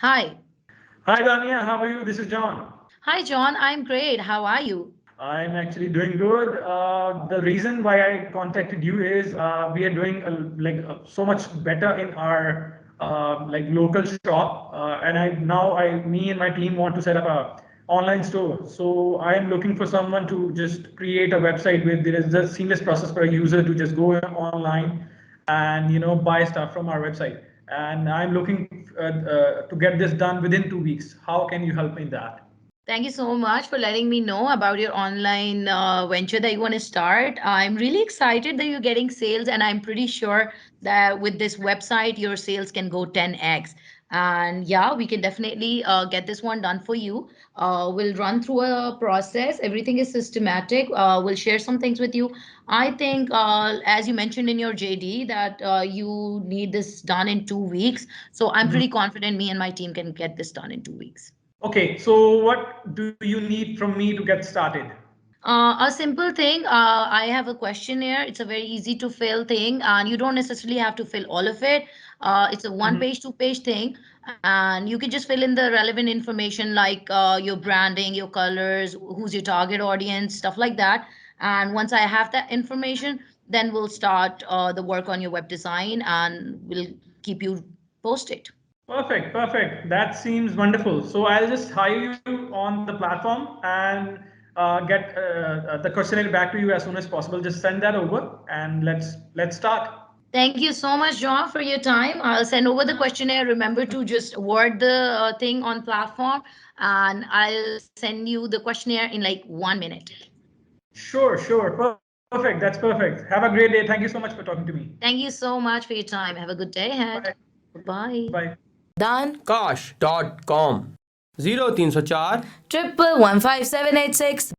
Hi. Hi, Dania. How are you? This is John. Hi, John. I'm great. How are you? I'm actually doing good. The reason why I contacted you is we are doing so much better in our local shop, and me and my team want to set up a online store. So I am looking for someone to just create a website where there is a seamless process for a user to just go online and buy stuff from our website. And I'm looking to get this done within 2 weeks. How can you help me in that? Thank you so much for letting me know about your online venture that you want to start. I'm really excited that you're getting sales, and I'm pretty sure that with this website, your sales can go 10x. And yeah, we can definitely get this one done for you. We'll run through a process. Everything is systematic. We'll share some things with you. I think, as you mentioned in your JD, that you need this done in 2 weeks. So I'm Mhm. pretty confident me and my team can get this done in 2 weeks. Okay, so what do you need from me to get started? A simple thing. I have a questionnaire. It's a very easy to fill thing, and you don't necessarily have to fill all of it. It's a one Mhm. page, two-page thing, and you can just fill in the relevant information like your branding, your colors, who's your target audience, stuff like that. And once I have that information, then we'll start the work on your web design, and we'll keep you posted. Perfect, perfect. That seems wonderful. So I'll just hire you on the platform and get the questionnaire back to you as soon as possible. Just send that over and let's start. Thank you so much, John, for your time. I'll send over the questionnaire. Remember to just word the thing on platform, and I'll send you the questionnaire in like 1 minute. Sure, sure. Perfect. That's perfect. Have a great day. Thank you so much for talking to me. Thank you so much for your time. Have a good day Bye. ahead. Bye. Bye. Dankash.com 0304 1115786